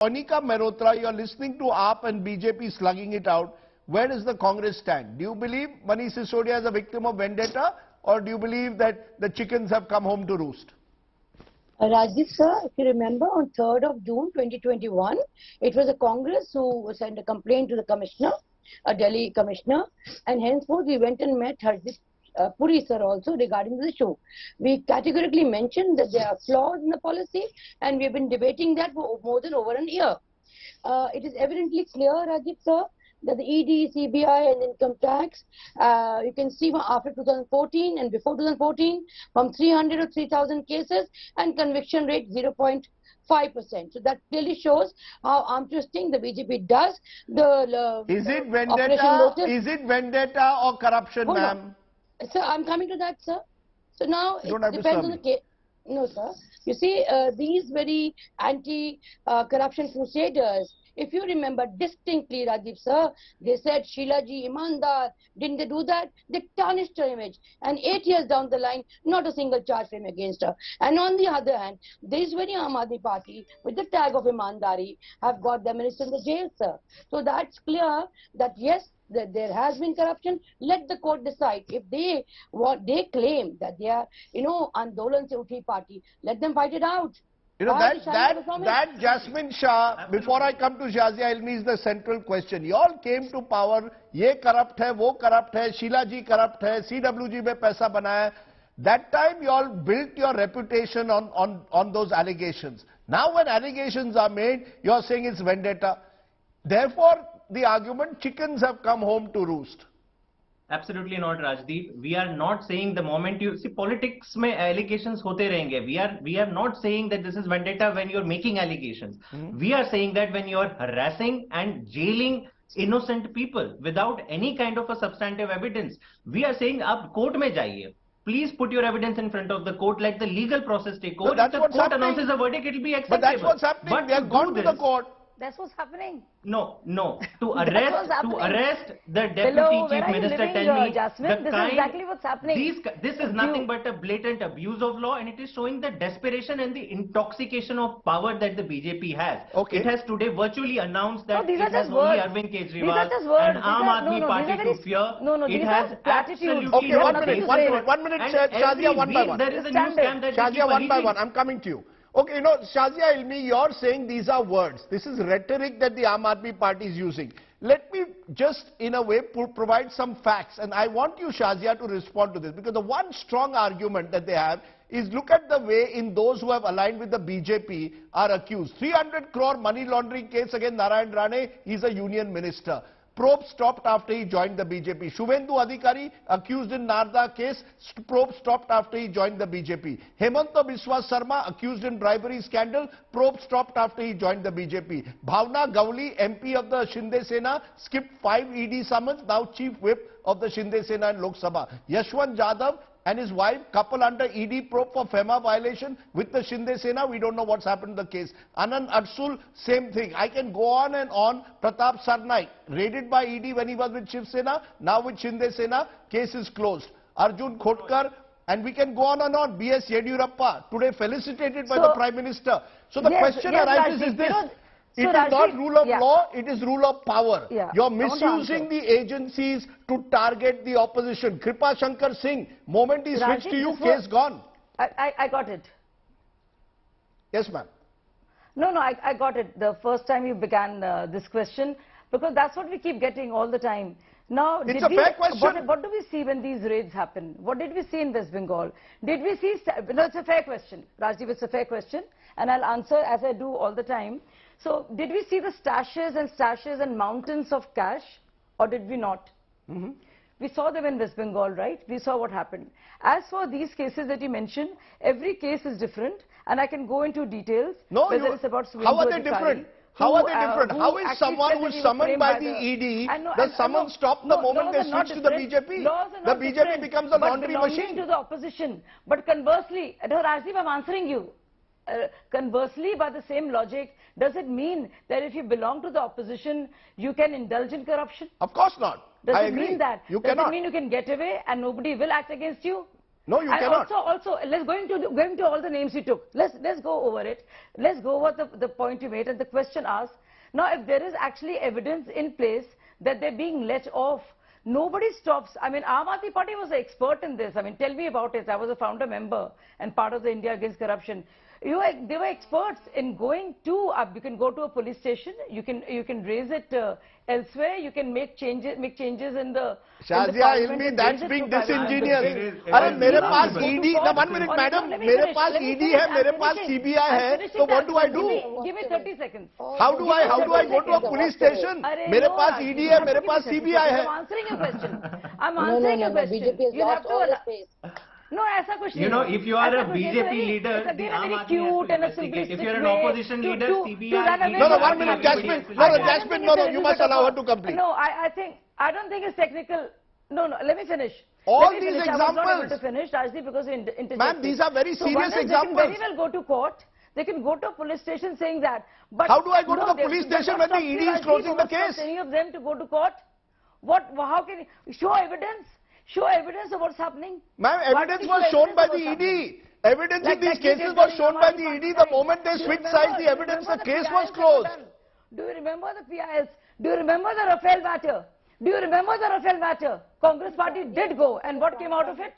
Monica Mehrotra, you're listening to AAP and BJP slugging it out. Where does the Congress stand? Do you believe Manish Sisodia is a victim of vendetta, or do you believe that the chickens have come home to roost? Rajdeep sir, if you remember, on 3rd of June 2021, it was the Congress who sent a complaint to the commissioner, a Delhi commissioner, and henceforth we went and met Rajdeep Puri sir also regarding the issue. We categorically mentioned that there are flaws in the policy, and we have been debating that for more than over a year. It is evidently clear, Rajdeep sir, that the ED, CBI and income tax, you can see from after 2014 and before 2014, from 300 to 3,000 cases and conviction rate 0.5%. So that clearly shows how arm-twisting the BJP does. Is it vendetta? Is it vendetta or corruption, ma'am? Sir, I'm coming to that, sir. So now it depends on the case. No, sir. You see, these very anti-corruption crusaders, if you remember distinctly, Rajdeep sir, they said Sheila ji Imandar. Didn't they do that? They tarnished her image. And 8 years down the line, not a single charge came against her. And on the other hand, this very Aam Aadmi Party, with the tag of Imandari, have got the minister in the jail, sir. So that's clear that yes, that there has been corruption. Let the court decide. If they claim that they are, Andolan se Uthi party, let them fight it out. You know, that Jasmine Shah, before I come to Shazia Ilmi, is the central question. You all came to power, ye corrupt hai, wo corrupt hai, Sheila ji corrupt hai, CWG mein paisa banaya. That time you all built your reputation on those allegations. Now when allegations are made, you are saying it's vendetta. Therefore, the argument, chickens have come home to roost. Absolutely not, Rajdeep. We are not saying the moment you see politics mein allegations hote rahenge. We are not saying that this is vendetta when you're making allegations. We are saying that when you're harassing and jailing innocent people without any kind of a substantive evidence, we are saying ab court mein jaiye. Please put your evidence in front of the court. Let the legal process take over. If the court announces a verdict, it will be acceptable. But that's what's happening. But they have gone to the court. That's what's happening. No. To arrest the deputy chief minister, tell me, Jasmine, this is exactly what's happening. This is nothing but a blatant abuse of law, and it is showing the desperation and the intoxication of power that the BJP has. Okay. It has today virtually announced that it has only words. Arvind Kejriwal and Aam Aadmi Party to fear. It has absolutely okay, one minute, Shazia, one by one. There is a news scam that Shazia, one by one. I'm coming to you. Okay, Shazia Ilmi, you're saying these are words. This is rhetoric that the Aam Aadmi Party is using. Let me just, in a way, provide some facts. And I want you, Shazia, to respond to this. Because the one strong argument that they have is look at the way in those who have aligned with the BJP are accused. 300 crore money laundering case against Narayan Rane. He's a union minister. Probe stopped after he joined the BJP. Shuvendu Adhikari, accused in Narda case, probe stopped after he joined the BJP. Hemanta Biswa Sarma, accused in bribery scandal, probe stopped after he joined the BJP. Bhavna Gowli, MP of the Shinde Sena, skipped 5 ED summons, now chief whip of the Shinde Sena in Lok Sabha. Yashwant Jadhav and his wife, couple under ED probe for FEMA violation with the Shinde Sena. We don't know what's happened to the case. Anand Arsul, same thing. I can go on and on. Pratap Sarnaik, raided by ED when he was with Shiv Sena, now with Shinde Sena, case is closed. Arjun Khotkar, and we can go on and on. B.S. Yediyurappa, today felicitated by the Prime Minister. So the question arises is this. It is not rule of law, it is rule of power. You're misusing the agencies to target the opposition. Kripa Shankar Singh, moment he switched to you, case gone. I got it. Yes, ma'am. No, I got it. The first time you began this question, because that's what we keep getting all the time. Now, it's a fair question. What do we see when these raids happen? What did we see in West Bengal? Did we see... No, it's a fair question. Rajdeep, it's a fair question. And I'll answer as I do all the time. So, did we see the stashes and mountains of cash, or did we not? We saw them in West Bengal, right? We saw what happened. As for these cases that you mentioned, every case is different, and I can go into details. No, how are they different? How are they different? How is someone who is summoned by the ED, the summons stop the moment they switch to the BJP? The BJP becomes a laundry machine. To the opposition. But conversely, Rajdeep, I'm answering you. Conversely, by the same logic, does it mean that if you belong to the opposition, you can indulge in corruption? Of course not. Does it mean that? You Does cannot. It mean you can get away and nobody will act against you? No, you And cannot. also, let's going to all the names you took. Let's go over it. Let's go over the point you made and the question asked. Now, if there is actually evidence in place that they're being let off, nobody stops. I mean, Aam Aadmi Party was an expert in this. I mean, tell me about it. I was a founder member and part of the India Against Corruption. They were experts in going to, you can go to a police station, you can raise it elsewhere, you can make changes in the Shazia Ilmi, that's being disingenuous. अरे मेरे पास ED, the 1 minute madam, मेरे पास ED है, मेरे पास CBI है, so what do I do? Give me 30 seconds. How do I go to a police station? मेरे पास ED है, मेरे पास CBI है. I'm answering your question. I'm answering your question. BJP has You have lost all to. the space. No, ऐसा कुछ नहीं. You know, if you are a BJP leader, it's the again Aam a very Aadmi cute has and to a investigate. If simplistic you are an way opposition leader, to CBI... run away No, from 1 minute, Jasmine. No, Jasmine, no, you must allow her to complete. No, I don't think it's technical. No, let me finish. All Let me these finish. I was not able examples. to finish, Rajdeep, because you interjected. Ma'am, these are very So serious one is examples. They can very well go to court. They can go to a police station saying that. But How do I go to the they- police they station don't when the stop ED is Rajdeep, closing the what stops case? Any of them to go to court? How can you show evidence? Show evidence of what's happening. Ma'am, Why evidence don't you was show shown by evidence the of what's happening? ED. Evidence in these cases was shown by the ED. The moment they switched sides, the evidence, the case was closed. Do you remember the PIS? Do you remember the Rafale matter? Do you remember the Rafale matter? Congress party did go, and what came out of it?